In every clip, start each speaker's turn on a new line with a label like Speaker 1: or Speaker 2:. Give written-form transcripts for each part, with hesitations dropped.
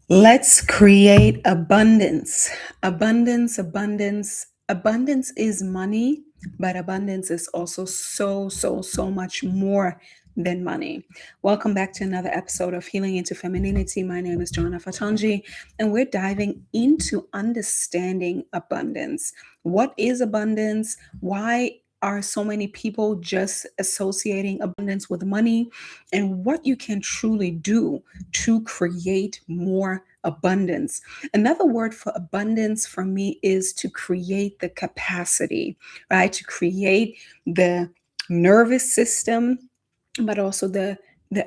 Speaker 1: Let's create abundance. Abundance, abundance. Abundance is money, but abundance is also so much more than money. Welcome back to another episode of Healing into Femininity. My name is Joanna Fatonji, and we're diving into understanding abundance. What is abundance? Why are so many people just associating abundance with money? And what you can truly do to create more abundance. Another word for abundance for me is to create the capacity, right? To create the nervous system, but also the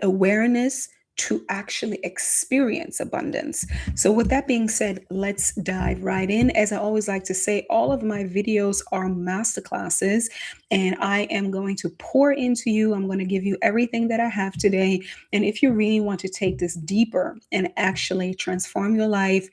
Speaker 1: awareness to actually experience abundance. So with that being said, let's dive right in. As I always like to say, all of my videos are masterclasses, and I am going to pour into you. I'm going to give you everything that I have today. And if you really want to take this deeper and actually transform your life,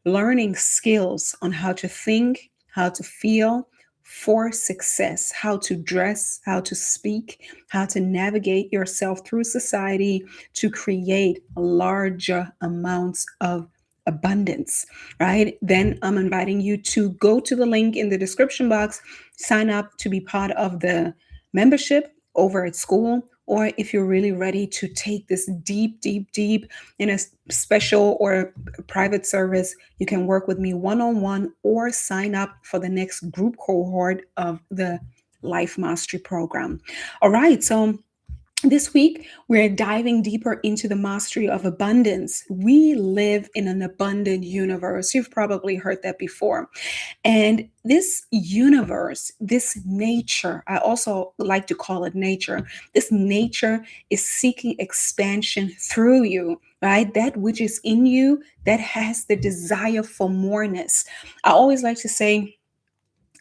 Speaker 1: learning skills on how to think, how to feel for success, how to dress, how to speak, how to navigate yourself through society to create larger amounts of abundance, right? Then I'm inviting you to go to the link in the description box, sign up to be part of the membership over at school. Or if you're really ready to take this deep in a special or private service, you can work with me one on one or sign up for the next group cohort of the Life Mastery Program. All right. So this week, we're diving deeper into the mastery of abundance. We live in an abundant universe. You've probably heard that before. And this universe, this nature, I also like to call it nature, this nature is seeking expansion through you, right? That which is in you that has the desire for moreness. I always like to say,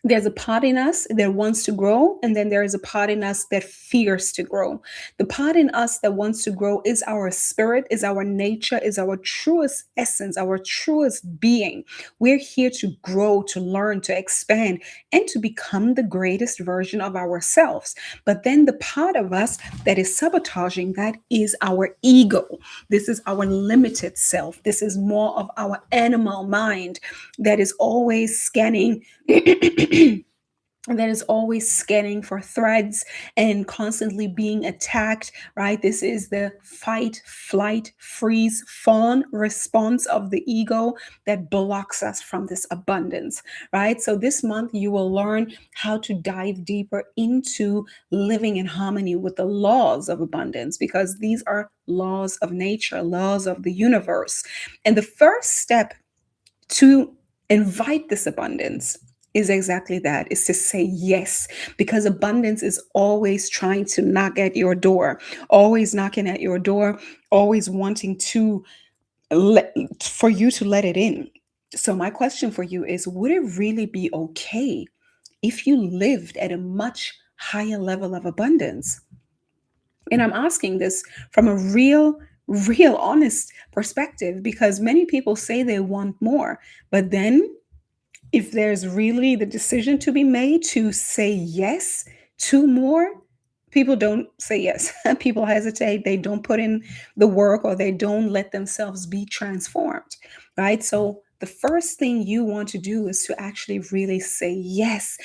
Speaker 1: there's a part in us that wants to grow, and then there is a part in us that fears to grow. The part in us that wants to grow is our spirit, is our nature, is our truest essence, our truest being. We're here to grow, to learn, to expand, and to become the greatest version of ourselves. But then the part of us that is sabotaging that is our ego. This is our limited self. This is more of our animal mind that is always scanning that is always scanning for threats and constantly being attacked, right? This is the fight, flight, freeze, fawn response of the ego that blocks us from this abundance, right? So this month, you will learn how to dive deeper into living in harmony with the laws of abundance, because these are laws of nature, laws of the universe. And the first step to invite this abundance is exactly that, is to say yes, because abundance is always trying to knock at your door, always knocking at your door, always wanting to for you to let it in. So my question for you is, would it really be okay if you lived at a much higher level of abundance? And I'm asking this from a real honest perspective, because many people say they want more, but then if there's really the decision to be made to say yes to more, people don't say yes. People hesitate, they don't put in the work, or they don't let themselves be transformed, right? So the first thing you want to do is to actually really say yes.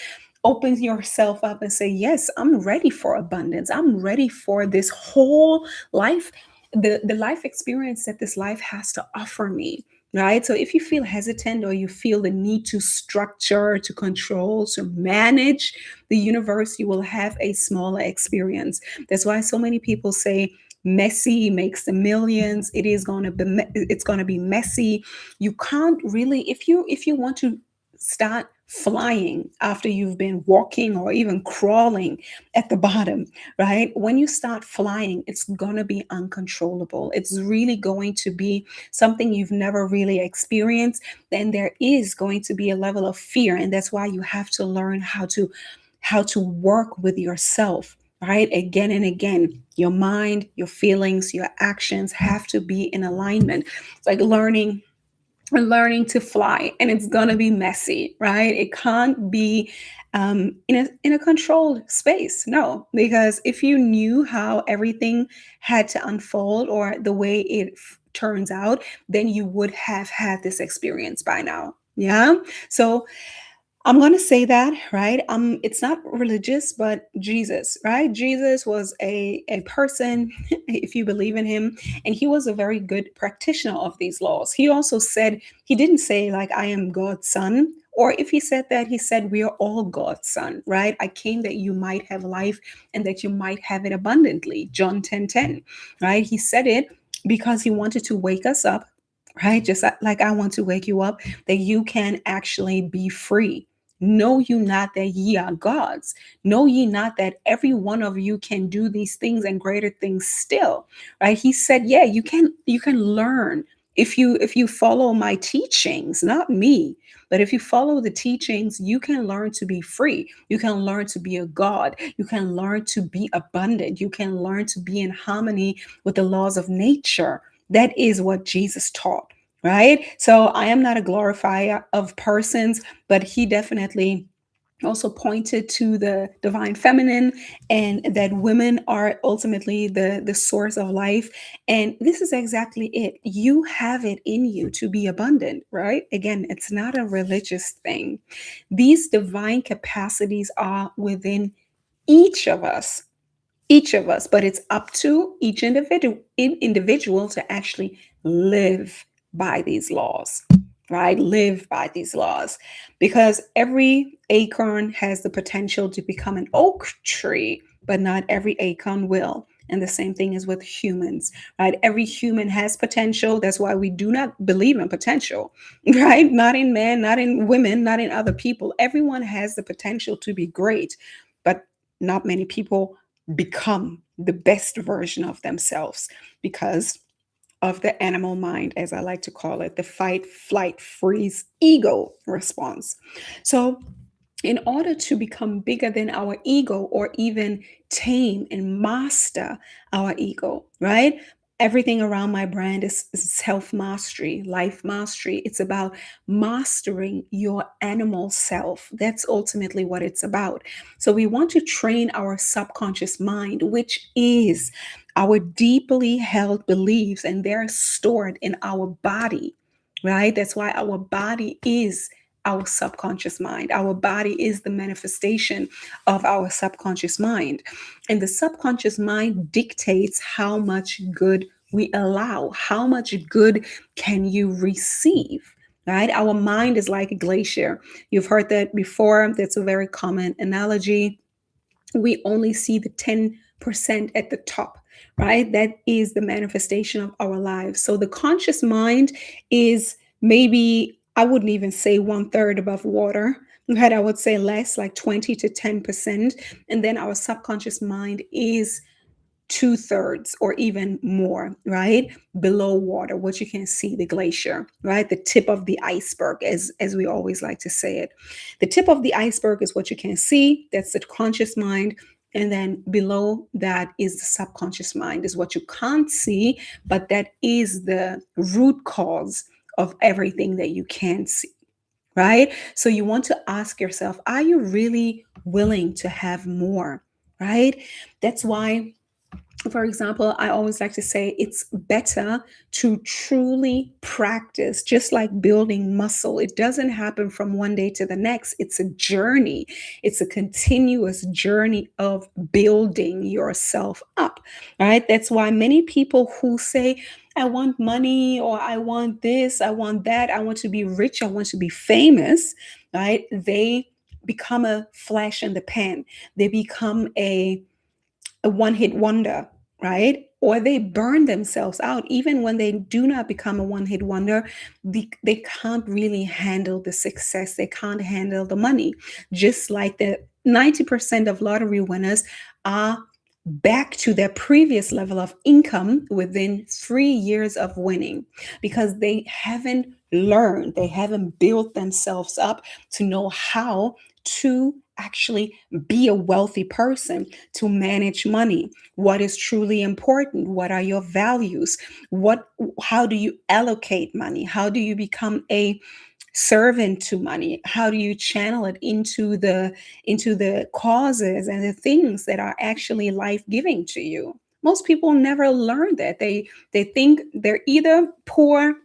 Speaker 1: Open yourself up and say, yes, I'm ready for abundance. I'm ready for this whole life, the life experience that this life has to offer me, right? So if you feel hesitant, or you feel the need to structure, to control, to manage the universe, you will have a smaller experience. That's why so many people say messy makes the millions. It's going to be messy. You can't really, if you want to start flying after you've been walking or even crawling at the bottom, right? When you start flying, it's going to be uncontrollable. It's really going to be something you've never really experienced. Then there is going to be a level of fear, and that's why you have to learn how to work with yourself, right? Again and again, your mind, your feelings, your actions have to be in alignment. It's like learning to fly, and it's going to be messy, right? It can't be in a controlled space. No, because if you knew how everything had to unfold or the way it turns out, then you would have had this experience by now. Yeah. So I'm going to say that, right? It's not religious, but Jesus, right? Jesus was a person, if you believe in him, and he was a very good practitioner of these laws. He also said, he didn't say, like, I am God's son. Or if he said that, he said, we are all God's son, right? I came that you might have life and that you might have it abundantly. John 10:10, right? He said it because he wanted to wake us up, right? Just like I want to wake you up, that you can actually be free. Know you not that ye are gods. Know ye not that every one of you can do these things and greater things still. Right? He said, yeah, you can learn if you follow my teachings, not me, but if you follow the teachings, you can learn to be free. You can learn to be a god. You can learn to be abundant. You can learn to be in harmony with the laws of nature. That is what Jesus taught, right? So I am not a glorifier of persons, but he definitely also pointed to the divine feminine and that women are ultimately the source of life. And this is exactly it. You have it in you to be abundant, right? Again, it's not a religious thing. These divine capacities are within each of us, but it's up to each individual to actually live by these laws, right? Live by these laws, because every acorn has the potential to become an oak tree, but not every acorn will. And the same thing is with humans, right? Every human has potential. That's why we do not believe in potential, right? Not in men, not in women, not in other people. Everyone has the potential to be great, but not many people become the best version of themselves because of the animal mind, as I like to call it, the fight, flight, freeze, ego response. So, in order to become bigger than our ego or even tame and master our ego, right? Everything around my brand is self mastery, life mastery. It's about mastering your animal self. That's ultimately what it's about. So, we want to train our subconscious mind, which is our deeply held beliefs, and they're stored in our body, right? That's why our body is our subconscious mind. Our body is the manifestation of our subconscious mind. And the subconscious mind dictates how much good we allow, how much good can you receive. Right? Our mind is like a glacier. You've heard that before. That's a very common analogy. We only see the 10% at the top, right? That is the manifestation of our lives. So the conscious mind is maybe, I wouldn't even say one third above water. Right? I would say less, like 20 to 10%. And then our subconscious mind is two-thirds or even more, right? Below water, what you can see, the glacier, right? The tip of the iceberg, as we always like to say it. The tip of the iceberg is what you can see. That's the conscious mind. And then below that is the subconscious mind, is what you can't see, but that is the root cause of everything that you can see. Right? So you want to ask yourself, are you really willing to have more? Right? That's why, for example, I always like to say it's better to truly practice, just like building muscle. It doesn't happen from one day to the next. It's a journey. It's a continuous journey of building yourself up, right? That's why many people who say, I want money, or I want this, I want that, I want to be rich, I want to be famous, right? They become a flash in the pan. They become a one hit wonder, right? Or they burn themselves out. Even when they do not become a one hit wonder, they can't really handle the success. They can't handle the money. Just like the 90% of lottery winners are back to their previous level of income within 3 years of winning, because they haven't learned, they haven't built themselves up to know how to actually be a wealthy person, to manage money, what is truly important, what are your values, how do you allocate money, how do you become a servant to money? How do you channel it into the causes and the things that are actually life-giving to you? Most people never learn that. They think they're either poor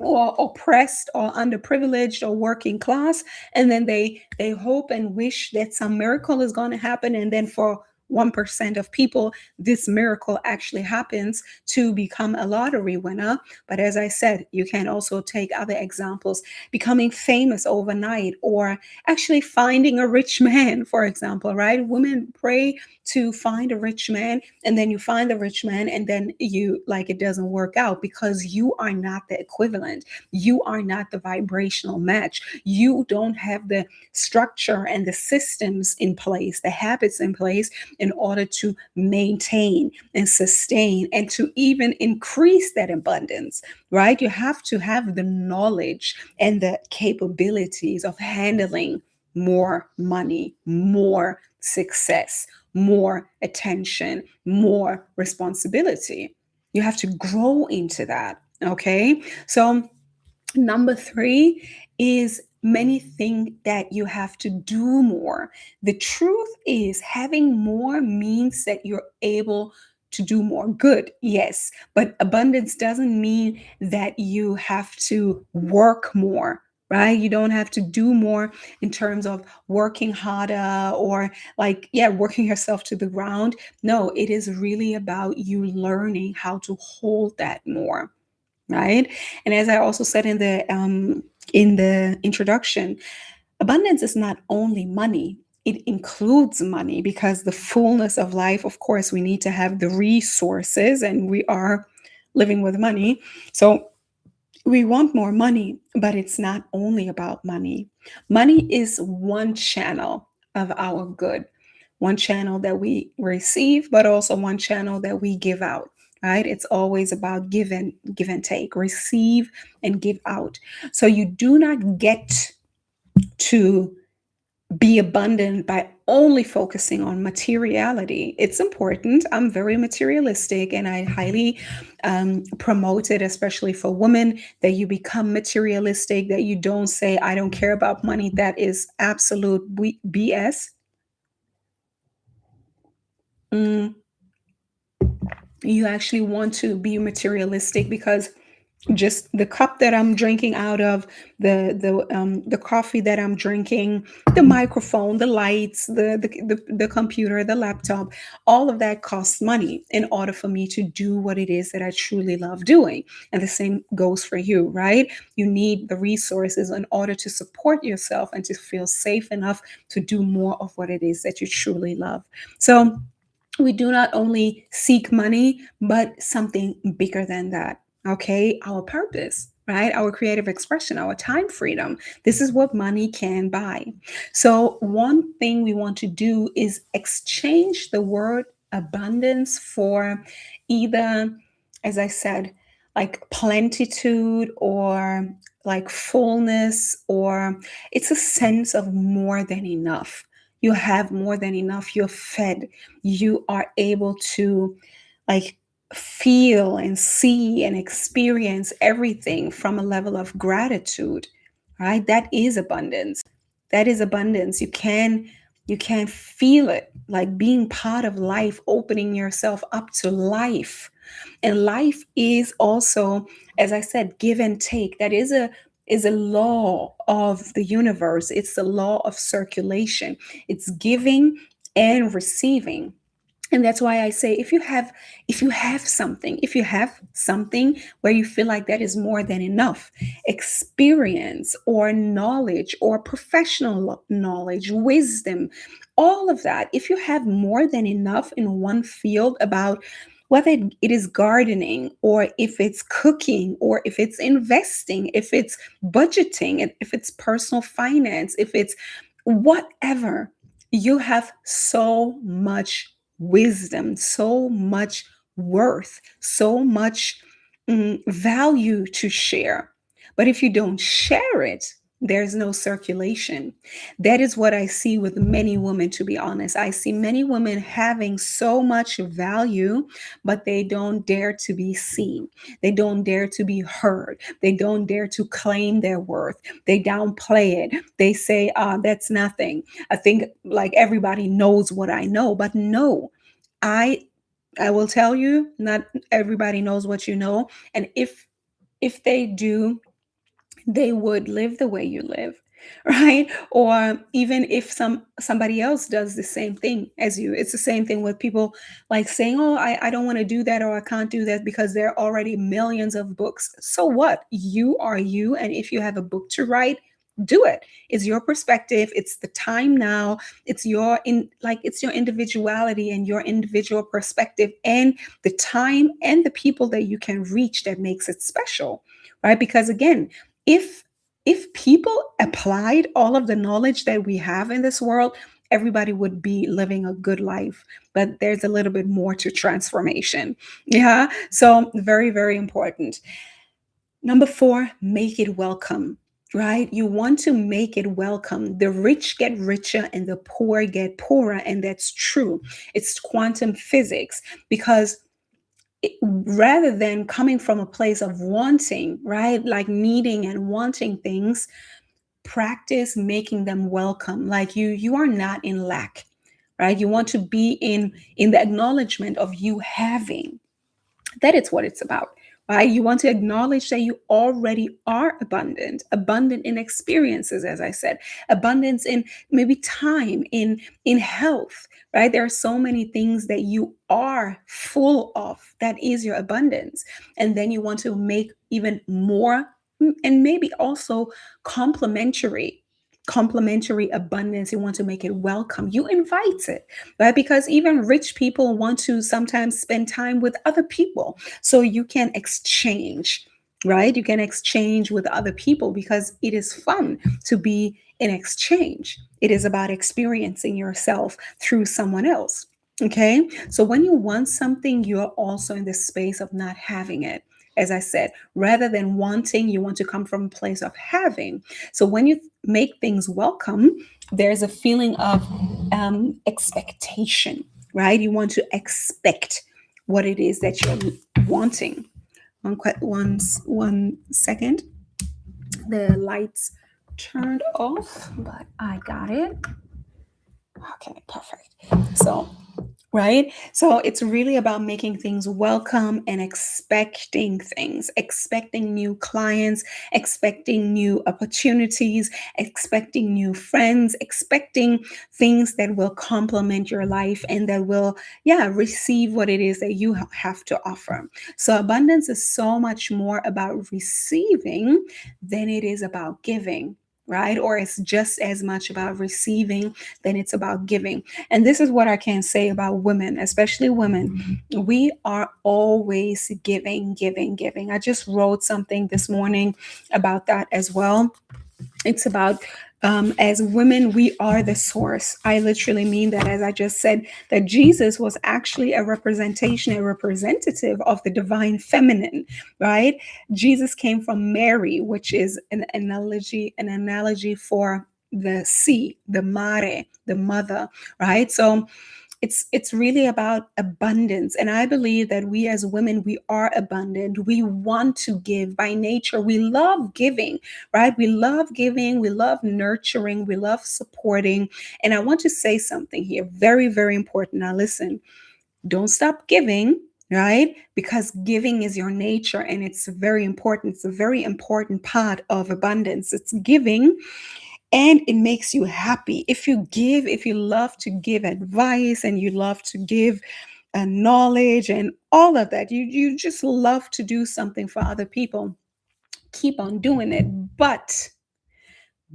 Speaker 1: or oppressed or underprivileged or working class, and then they hope and wish that some miracle is going to happen, and then for 1% of people this miracle actually happens to become a lottery winner. But as I said, you can also take other examples: becoming famous overnight, or actually finding a rich man, for example, right? Women pray to find a rich man, and then you find the rich man, and then you like it doesn't work out because you are not the equivalent. You are not the vibrational match. You don't have the structure and the systems in place, the habits in place, in order to maintain and sustain and to even increase that abundance, right? You have to have the knowledge and the capabilities of handling more money, more success, more attention, more responsibility. You have to grow into that. Okay. So, number three is many think that you have to do more. The truth is, having more means that you're able to do more. Good, yes, but abundance doesn't mean that you have to work more. Right? You don't have to do more in terms of working harder or like, yeah, working yourself to the ground. No, it is really about you learning how to hold that more, right? And as I also said in the introduction, abundance is not only money. It includes money because the fullness of life, of course, we need to have the resources, and we are living with money. So we want more money, but it's not only about money. Money is one channel of our good, one channel that we receive, but also one channel that we give out. Right? It's always about give and take, receive and give out. So you do not get to be abundant by only focusing on materiality. It's important. I'm very materialistic, and I highly promote it, especially for women, that you become materialistic, that you don't say, I don't care about money. That is absolute BS. Mm, you actually want to be materialistic because just the cup that I'm drinking out of, the coffee that I'm drinking, the microphone, the lights, the computer, the laptop, all of that costs money in order for me to do what it is that I truly love doing. And the same goes for you, right? You need the resources in order to support yourself and to feel safe enough to do more of what it is that you truly love. So we do not only seek money, but something bigger than that. Okay, our purpose, right? Our creative expression, our time freedom. This is what money can buy. So, one thing we want to do is exchange the word abundance for either, as I said, like plentitude or like fullness, or it's a sense of more than enough. You have more than enough. You're fed. You are able to like feel and see and experience everything from a level of gratitude, right? That is abundance. That is abundance. You can feel it, like being part of life, opening yourself up to life. And life is also, as I said, give and take. That is a law of the universe. It's the law of circulation. It's giving and receiving. And that's why I say, if you have something where you feel like that is more than enough, experience or knowledge or professional knowledge, wisdom, all of that, if you have more than enough in one field, about whether it is gardening or if it's cooking or if it's investing, if it's budgeting, if it's personal finance, if it's whatever, you have so much wisdom, so much worth, so much value to share. But if you don't share it, There's no circulation. That is what I see with many women, to be honest. I see many women having so much value, but they don't dare to be seen. They don't dare to be heard. They don't dare to claim their worth. They downplay it. They say, that's nothing. I think like everybody knows what I know, but no, I I will tell you, not everybody knows what you know. And if they do, they would live the way you live, right? Or even if somebody else does the same thing as you, it's the same thing with people like saying, oh, I don't want to do that, or I can't do that because there are already millions of books. So what? You are you, and if you have a book to write, do it. It's your perspective, it's the time now, it's your individuality and your individual perspective, and the time and the people that you can reach that makes it special, right? Because again, if if people applied all of the knowledge that we have in this world, everybody would be living a good life. But there's a little bit more to transformation. Yeah, so very, very important. Number 4, make it welcome, right? You want to make it welcome. The rich get richer and the poor get poorer, and that's true. It's quantum physics, because rather than coming from a place of wanting, right? Like needing and wanting things, practice making them welcome. Like you are not in lack, right? You want to be in the acknowledgement of you having. That is what it's about, right? You want to acknowledge that you already are abundant, abundant in experiences, as I said, abundance in maybe time, in health, right? There are so many things that you are full of. That is your abundance. And then you want to make even more, and maybe also complementary complementary abundance. You want to make it welcome. You invite it, right? Because even rich people want to sometimes spend time with other people. So you can exchange, right? You can exchange with other people because it is fun to be in exchange. It is about experiencing yourself through someone else. Okay. So when you want something, you're also in the space of not having it. As I said, rather than wanting, you want to come from a place of having. So when you make things welcome, there's a feeling of expectation, right? You want to expect what it is that you're wanting. One second. The lights turned off, but I got it. Okay, perfect. So right? So it's really about making things welcome and expecting things, expecting new clients, expecting new opportunities, expecting new friends, expecting things that will complement your life and that will, yeah, receive what it is that you have to offer. So abundance is so much more about receiving than it is about giving. Right? Or it's just as much about receiving than it's about giving. And this is what I can say about women, especially women. We are always giving, giving, giving. I just wrote something this morning about that as well. It's about as women, we are the source. I literally mean that, as I just said, that Jesus was actually a representation, a representative of the divine feminine, right? Jesus came from Mary, which is an analogy for the sea, the mare, the mother, right? So it's really about abundance, and I believe that we as women, we are abundant. We want to give by nature. We love giving, right? We love giving, we love nurturing, we love supporting. And I want to say something here, very, very important. Now listen, don't stop giving, right? Because giving is your nature, and it's very important. It's a very important part of abundance. It's giving, and it makes you happy. If you give, if you love to give advice and you love to give knowledge and all of that, you just love to do something for other people, keep on doing it. But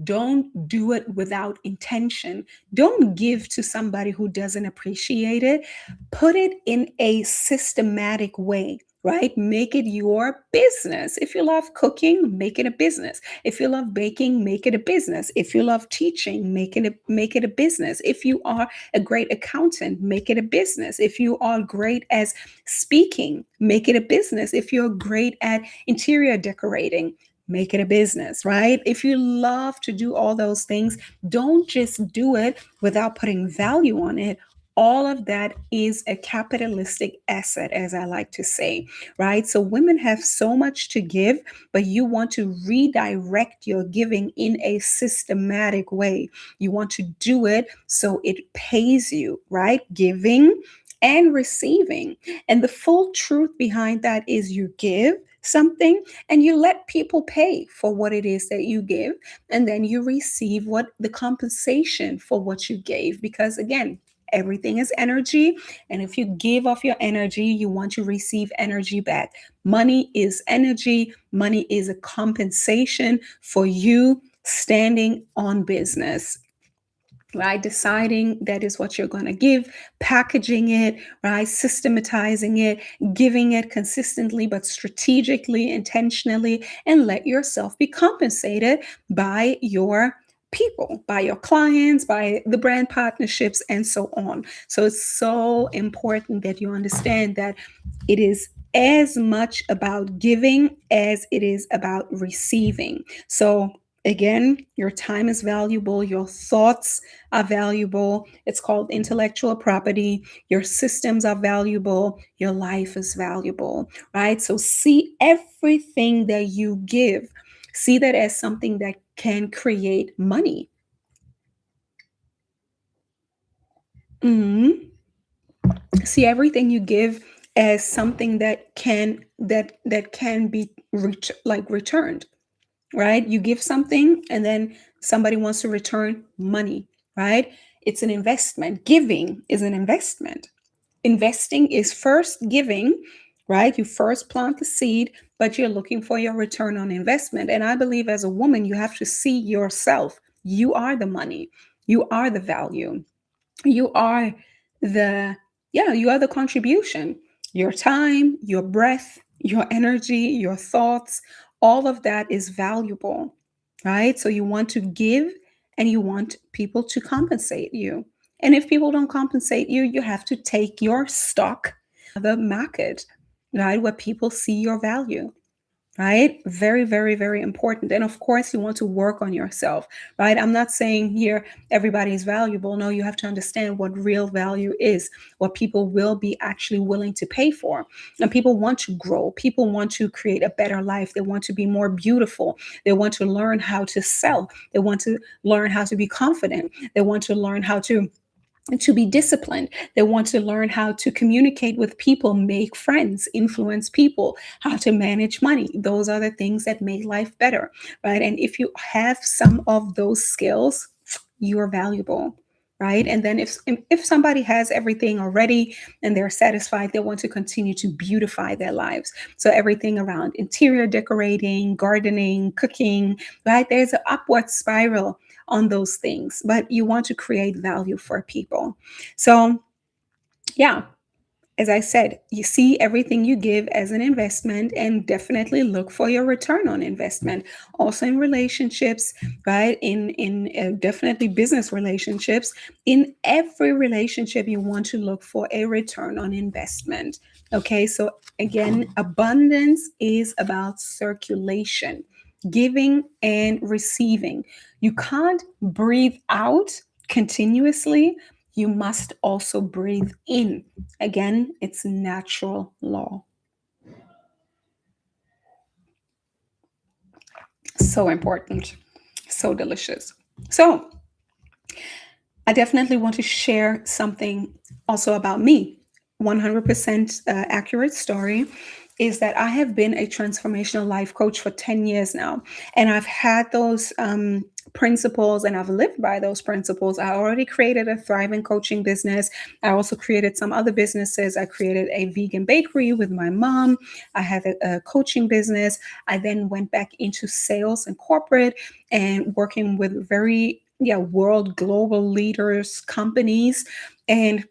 Speaker 1: don't do it without intention. Don't give to somebody who doesn't appreciate it. Put it in a systematic way, right? Make it your business. If you love cooking, make it a business. If you love baking, make it a business. If you love teaching, make it a business. If you are a great accountant, make it a business. If you are great as speaking, make it a business. If you're great at interior decorating, make it a business, right? If you love to do all those things, don't just do it without putting value on it. All of that is a capitalistic asset, as I like to say, right? So women have so much to give, but you want to redirect your giving in a systematic way. You want to do it so it pays you, right? Giving and receiving. And the full truth behind that is you give something and you let people pay for what it is that you give, and then you receive what the compensation for what you gave, because again, everything is energy, and if you give off your energy, you want to receive energy back. Money is energy. Money is a compensation for you standing on business, right? Deciding that is what you're going to give, packaging it, right? Systematizing it, giving it consistently, but strategically, intentionally, and let yourself be compensated by your people, by your clients, by the brand partnerships, and so on. So it's so important that you understand that it is as much about giving as it is about receiving. So again, your time is valuable, your thoughts are valuable. It's called intellectual property. Your systems are valuable. Your life is valuable, right? So see everything that you give, see that as something that can create money. Mhm. See everything you give as something that can be returned, right? You give something and then somebody wants to return money, right? It's an investment. Giving is an investment. Investing is first giving, right? You first plant the seed, but you're looking for your return on investment. And I believe as a woman, you have to see yourself. You are the money, you are the value, you are the, yeah, you are the contribution. Your time, your breath, your energy, your thoughts, all of that is valuable, right? So you want to give and you want people to compensate you. And if people don't compensate you, you have to take your stock the market, right, where people see your value, right? Very, very, very important. And of course, you want to work on yourself, right? I'm not saying here everybody is valuable. No, you have to understand what real value is, what people will be actually willing to pay for. And people want to grow, people want to create a better life, they want to be more beautiful, they want to learn how to sell, they want to learn how to be confident, they want to learn how to be disciplined. They want to learn how to communicate with people, make friends, influence people, how to manage money. Those are the things that make life better, right? And if you have some of those skills, you are valuable, right? And then if somebody has everything already and they're satisfied, they want to continue to beautify their lives. So everything around interior decorating, gardening, cooking, right? There's an upward spiral on those things, but you want to create value for people. So, yeah, as I said, you see everything you give as an investment and definitely look for your return on investment. Also in relationships, right? In definitely business relationships. In every relationship, you want to look for a return on investment. Okay, so again, abundance is about circulation, giving and receiving. You can't breathe out continuously. You must also breathe in. Again, it's natural law. So important, so delicious. So, I definitely want to share something also about me. 100% accurate story is that I have been a transformational life coach for 10 years now. And I've had those principles and I've lived by those principles. I already created a thriving coaching business. I also created some other businesses. I created a vegan bakery with my mom. I had a coaching business. I then went back into sales and corporate and working with very world global leaders, companies. And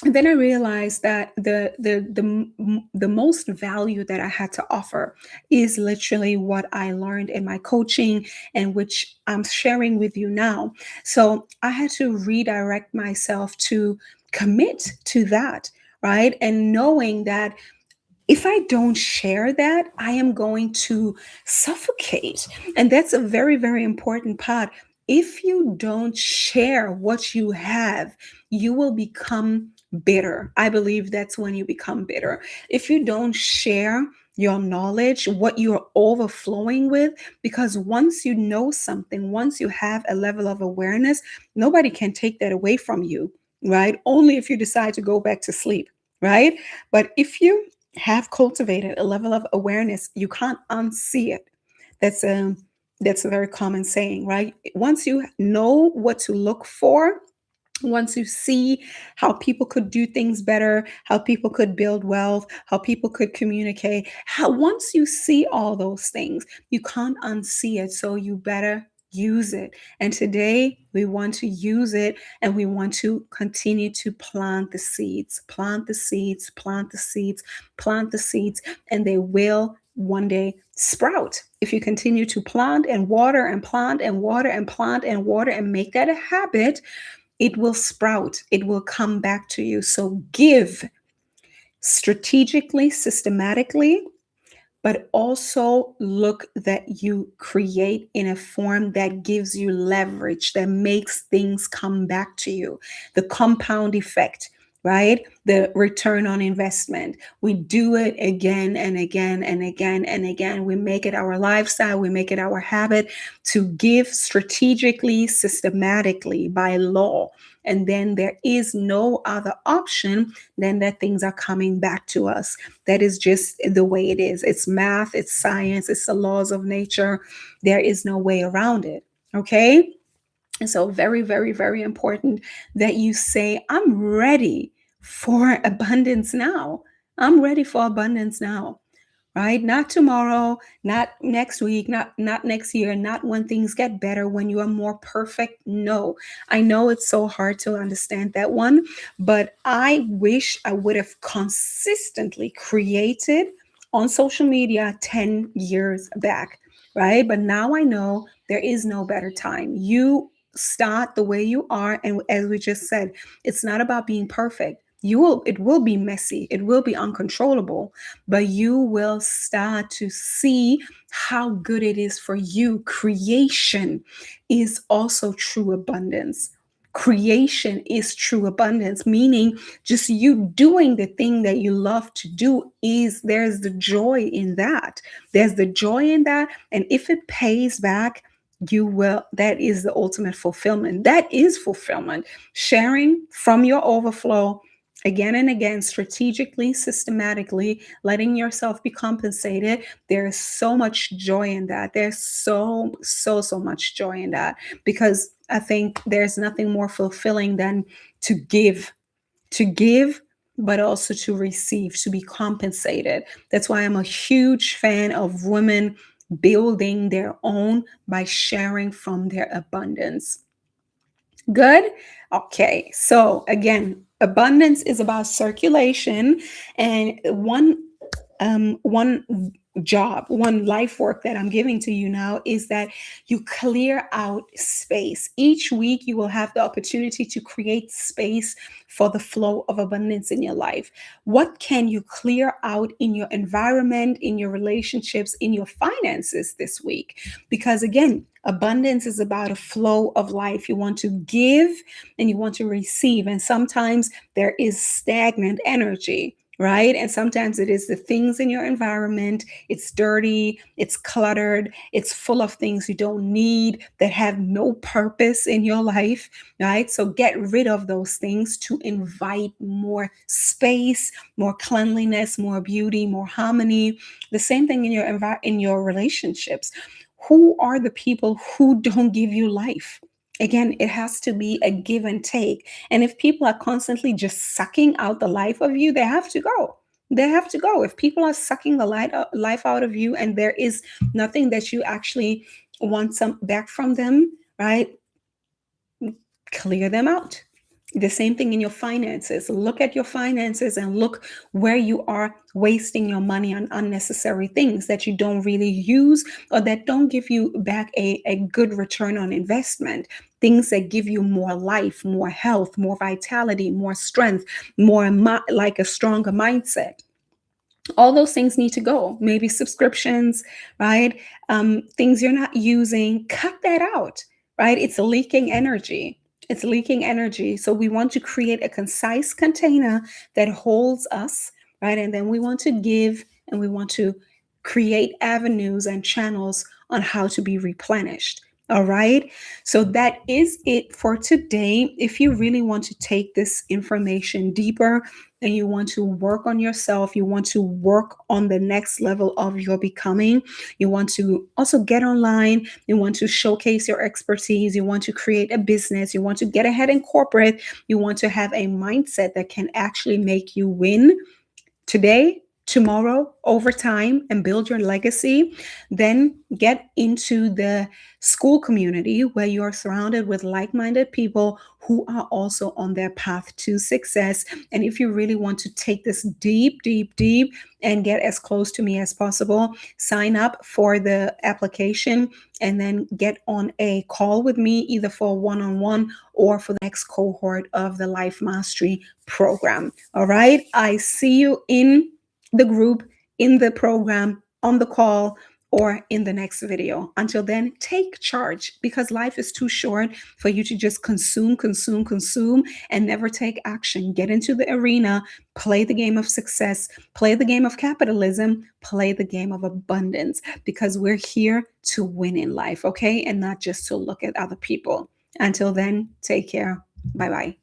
Speaker 1: then I realized that the most value that I had to offer is literally what I learned in my coaching and which I'm sharing with you now. So I had to redirect myself to commit to that, right? And knowing that If I don't share that, I am going to suffocate. And that's a very, very important part. If you don't share what you have, you will become bitter. I believe that's when you become bitter. If you don't share your knowledge, what you're overflowing with, because once you know something, once you have a level of awareness, nobody can take that away from you, right? Only if you decide to go back to sleep, right? But if you have cultivated a level of awareness, you can't unsee it. That's a that's a very common saying, right? Once you know what to look for, once you see how people could do things better, how people could build wealth, how people could communicate, how once you see all those things, you can't unsee it. So you better use it. And today we want to use it, and we want to continue to plant the seeds, plant the seeds, plant the seeds, plant the seeds, and they will one day sprout. If you continue to plant and water and plant and water and plant and water and make that a habit, it will sprout, it will come back to you. So give strategically, systematically, but also look that you create in a form that gives you leverage, that makes things come back to you. The compound effect, right? The return on investment. We do it again and again and again and again. We make it our lifestyle, we make it our habit to give strategically, systematically, by law. And then there is no other option than that things are coming back to us. That is just the way it is. It's math, it's science, it's the laws of nature. There is no way around it. Okay. And so, very, very, very important that you say, I'm ready for abundance now. I'm ready for abundance now, right? Not tomorrow, not next week, not next year, not when things get better, when you are more perfect. No. I know it's so hard to understand that one, but I wish I would have consistently created on social media 10 years back, right? But now I know there is no better time. You start the way you are, and as we just said, it's not about being perfect. It will be messy, it will be uncontrollable, but you will start to see how good it is for you. Creation is also true abundance. Creation is true abundance, meaning just you doing the thing that you love to do, is there's the joy in that. There's the joy in that. And if it pays back, you will, that is the ultimate fulfillment. That is fulfillment. Sharing from your overflow again and again, strategically, systematically, letting yourself be compensated. There's so much joy in that. There's so much joy in that, because I think there's nothing more fulfilling than to give, but also to receive, to be compensated. That's why I'm a huge fan of women building their own by sharing from their abundance. Good. Okay. So again, abundance is about circulation, and one job, one life work that I'm giving to you now is that you clear out space. Each week, you will have the opportunity to create space for the flow of abundance in your life. What can you clear out in your environment, in your relationships, in your finances this week? Because again, abundance is about a flow of life. You want to give and you want to receive. And sometimes there is stagnant energy, right? And sometimes it is the things in your environment. It's dirty, it's cluttered, it's full of things you don't need that have no purpose in your life, right? So get rid of those things to invite more space, more cleanliness, more beauty, more harmony. The same thing in your relationships. Who are the people who don't give you life? Again, it has to be a give and take. And if people are constantly just sucking out the life of you, they have to go. They have to go. If people are sucking the life out of you, and there is nothing that you actually want some back from them, right? Clear them out. The same thing in your finances. Look at your finances and look where you are wasting your money on unnecessary things that you don't really use, or that don't give you back a good return on investment. Things that give you more life, more health, more vitality, more strength, like a stronger mindset. All those things need to go. Maybe subscriptions, right? Things you're not using, cut that out, right? It's leaking energy. It's leaking energy. So we want to create a concise container that holds us, right? And then we want to give and we want to create avenues and channels on how to be replenished. All right. So that is it for today. If you really want to take this information deeper, and you want to work on yourself, you want to work on the next level of your becoming, you want to also get online, you want to showcase your expertise, you want to create a business, you want to get ahead in corporate, you want to have a mindset that can actually make you win today, tomorrow, over time, and build your legacy, then get into the school community where you're surrounded with like minded people who are also on their path to success. And if you really want to take this deep, deep, deep, and get as close to me as possible, sign up for the application and then get on a call with me, either for one on one or for the next cohort of the Life Mastery program. All right. I see you in the group, in the program, on the call, or in the next video. Until then, take charge, because life is too short for you to just consume, consume, consume, and never take action. Get into the arena, play the game of success, play the game of capitalism, play the game of abundance, because we're here to win in life, okay? And not just to look at other people. Until then, take care. Bye bye.